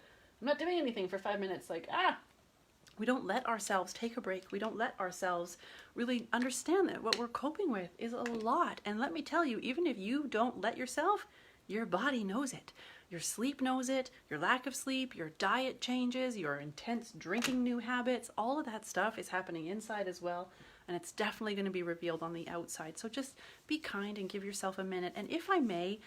not doing anything for 5 minutes. Like, we don't let ourselves take a break. We don't let ourselves really understand that what we're coping with is a lot. And let me tell you, even if you don't let yourself, your body knows it. Your sleep knows it, your lack of sleep, your diet changes, your intense drinking new habits, all of that stuff is happening inside as well. And it's definitely going to be revealed on the outside. So just be kind and give yourself a minute. And if I may,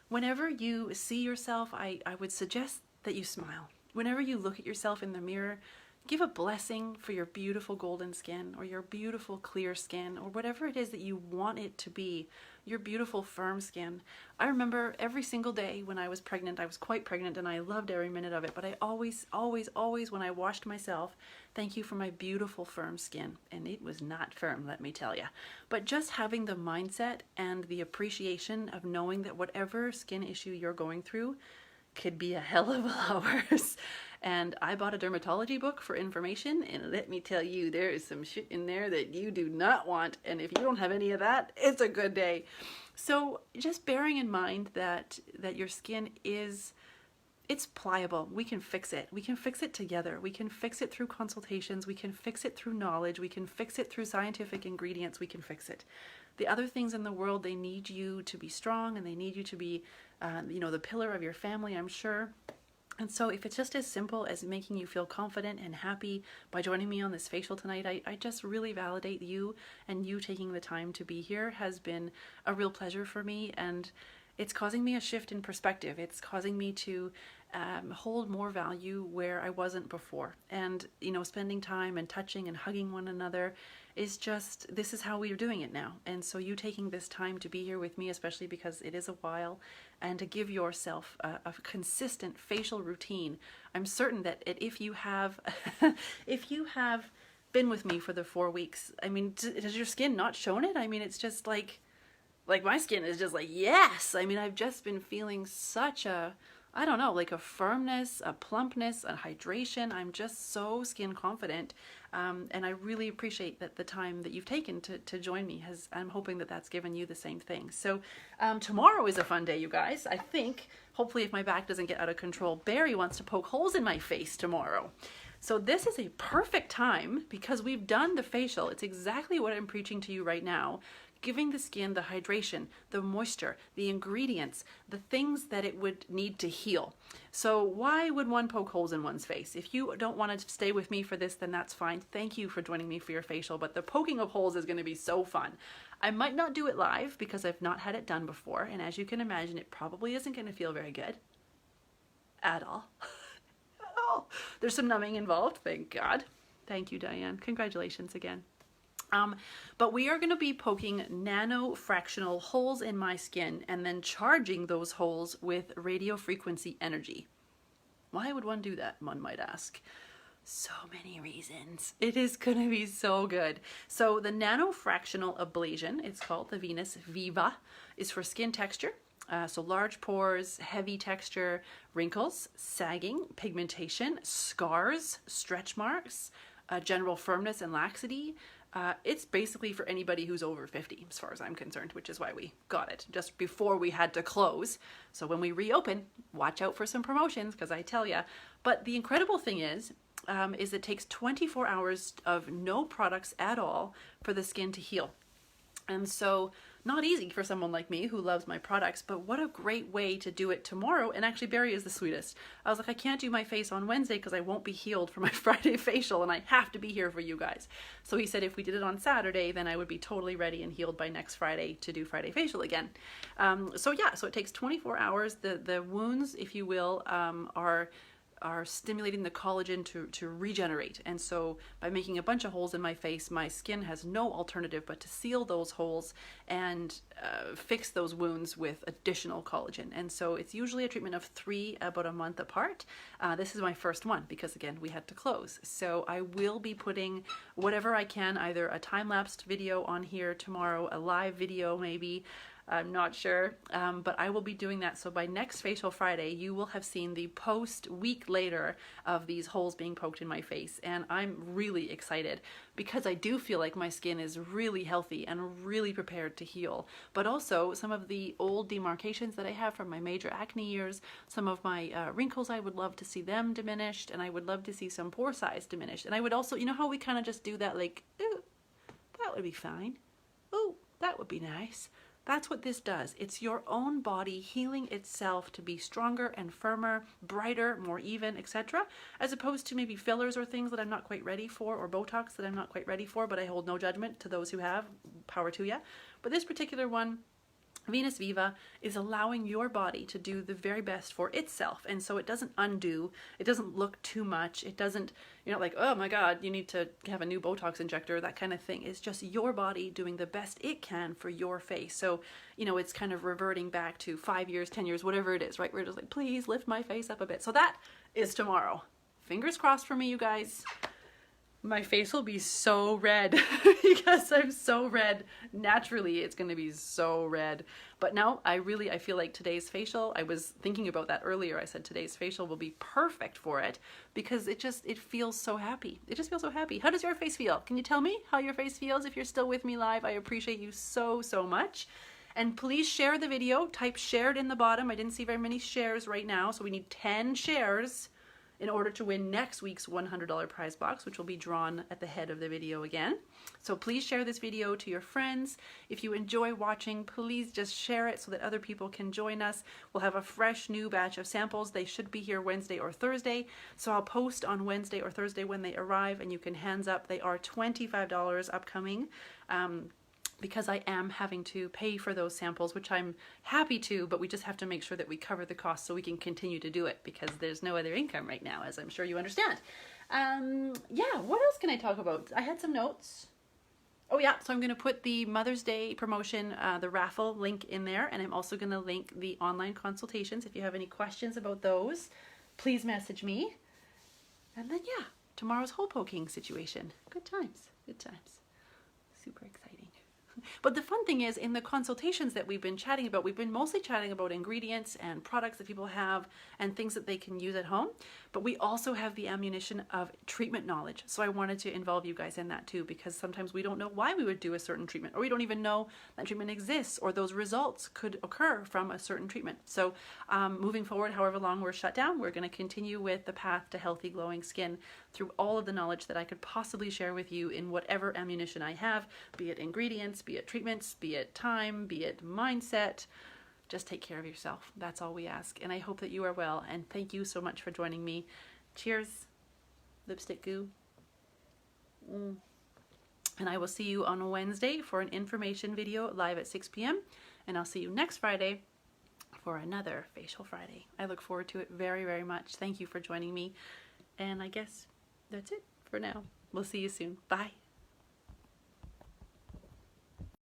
whenever you see yourself, I would suggest that you smile. Whenever you look at yourself in the mirror, give a blessing for your beautiful golden skin or your beautiful clear skin or whatever it is that you want it to be, your beautiful firm skin. I remember every single day when I was pregnant, I was quite pregnant and I loved every minute of it, but I always, when I washed myself, thank you for my beautiful firm skin. And it was not firm, let me tell you. But just having the mindset and the appreciation of knowing that whatever skin issue you're going through could be a hell of a lot worse. And I bought a dermatology book for information, and let me tell you, there is some shit in there that you do not want, and if you don't have any of that, it's a good day. So just bearing in mind that your skin it's pliable. We can fix it. We can fix it together. We can fix it through consultations. We can fix it through knowledge. We can fix it through scientific ingredients. We can fix it. The other things in the world, they need you to be strong and they need you to be, the pillar of your family, I'm sure. And so if it's just as simple as making you feel confident and happy by joining me on this facial tonight, I just really validate you, and you taking the time to be here has been a real pleasure for me, and it's causing me a shift in perspective. It's causing me to hold more value where I wasn't before. And, spending time and touching and hugging one another is just, this is how we are doing it now. And so you taking this time to be here with me, especially because it is a while, and to give yourself a consistent facial routine. I'm certain that if you have, if you have been with me for the 4 weeks, I mean, has your skin not shown it? I mean, it's just like my skin is just like, yes. I mean, I've just been feeling such a, I don't know, like a firmness, a plumpness, a hydration. I'm just so skin confident. And I really appreciate that the time that you've taken to join me I'm hoping that that's given you the same thing. So tomorrow is a fun day, you guys. I think, hopefully if my back doesn't get out of control, Barry wants to poke holes in my face tomorrow. So this is a perfect time because we've done the facial. It's exactly what I'm preaching to you right now. Giving the skin the hydration, the moisture, the ingredients, the things that it would need to heal. So why would one poke holes in one's face? If you don't want to stay with me for this, then that's fine. Thank you for joining me for your facial, but the poking of holes is going to be so fun. I might not do it live because I've not had it done before, and as you can imagine, it probably isn't going to feel very good at all. Oh, there's some numbing involved, thank God. Thank you, Diane. Congratulations again. But we are going to be poking nano fractional holes in my skin and then charging those holes with radio frequency energy. Why would one do that, one might ask? So many reasons. It is going to be so good. So the nano fractional ablation, it's called the Venus Viva, is for skin texture. So large pores, heavy texture, wrinkles, sagging, pigmentation, scars, stretch marks, general firmness and laxity. It's basically for anybody who's over 50, as far as I'm concerned, which is why we got it just before we had to close. So when we reopen, watch out for some promotions, because I tell ya. But the incredible thing is it takes 24 hours of no products at all for the skin to heal. And so not easy for someone like me who loves my products, but what a great way to do it tomorrow. And actually Barry is the sweetest. I was like, I can't do my face on Wednesday because I won't be healed for my Friday facial and I have to be here for you guys. So he said if we did it on Saturday, then I would be totally ready and healed by next Friday to do Friday facial again. So it takes 24 hours. The wounds, if you will, are are stimulating the collagen to regenerate. And so by making a bunch of holes in my face, my skin has no alternative but to seal those holes and fix those wounds with additional collagen. And so it's usually a treatment of 3 about a month apart. This is my first one because again, we had to close. So I will be putting whatever I can, either a time-lapsed video on here tomorrow, a live video maybe, I'm not sure, but I will be doing that. So by next Facial Friday, you will have seen the post week later of these holes being poked in my face. And I'm really excited because I do feel like my skin is really healthy and really prepared to heal. But also some of the old demarcations that I have from my major acne years, some of my wrinkles, I would love to see them diminished, and I would love to see some pore size diminished. And I would also, you know how we kind of just do that, like, ooh, that would be fine. Ooh, that would be nice. That's what this does. It's your own body healing itself to be stronger and firmer, brighter, more even, etc. As opposed to maybe fillers or things that I'm not quite ready for, or Botox that I'm not quite ready for, but I hold no judgment to those who have. Power to ya. But this particular one, Venus Viva, is allowing your body to do the very best for itself. And so it doesn't undo, it doesn't look too much, it doesn't, you're not like, oh my God, you need to have a new Botox injector, that kind of thing. It's just your body doing the best it can for your face. So, you know, it's kind of reverting back to 5 years, 10 years, whatever it is, right? We're just like, please lift my face up a bit. So that is tomorrow. Fingers crossed for me, you guys. My face will be so red because I'm so red. Naturally, it's going to be so red. But no, I feel like today's facial, I was thinking about that earlier. I said today's facial will be perfect for it because it feels so happy. It just feels so happy. How does your face feel? Can you tell me how your face feels if you're still with me live? I appreciate you so, so much. And please share the video. Type shared in the bottom. I didn't see very many shares right now, so we need 10 shares in order to win next week's $100 prize box, which will be drawn at the head of the video again. So please share this video to your friends. If you enjoy watching, please just share it so that other people can join us. We'll have a fresh new batch of samples. They should be here Wednesday or Thursday. So I'll post on Wednesday or Thursday when they arrive, and you can hands up. They are $25 upcoming. Because I am having to pay for those samples, which I'm happy to, but we just have to make sure that we cover the cost so we can continue to do it because there's no other income right now, as I'm sure you understand. Yeah, what else can I talk about? I had some notes. Oh yeah, so I'm going to put the Mother's Day promotion, the raffle link in there, and I'm also going to link the online consultations. If you have any questions about those, please message me. And then yeah, tomorrow's hole poking situation. Good times, good times. Super exciting. But the fun thing is, in the consultations that we've been chatting about, we've been mostly chatting about ingredients and products that people have and things that they can use at home. But we also have the ammunition of treatment knowledge. So I wanted to involve you guys in that too, because sometimes we don't know why we would do a certain treatment, or we don't even know that treatment exists, or those results could occur from a certain treatment. So moving forward, however long we're shut down, we're going to continue with the path to healthy, glowing skin through all of the knowledge that I could possibly share with you in whatever ammunition I have, be it ingredients, be it treatments, be it time, be it mindset. Just take care of yourself. That's all we ask. And I hope that you are well. And thank you so much for joining me. Cheers. Lipstick goo. And I will see you on Wednesday for an information video live at 6 p.m. And I'll see you next Friday for another Facial Friday. I look forward to it very, very much. Thank you for joining me. And I guess that's it for now. We'll see you soon. Bye.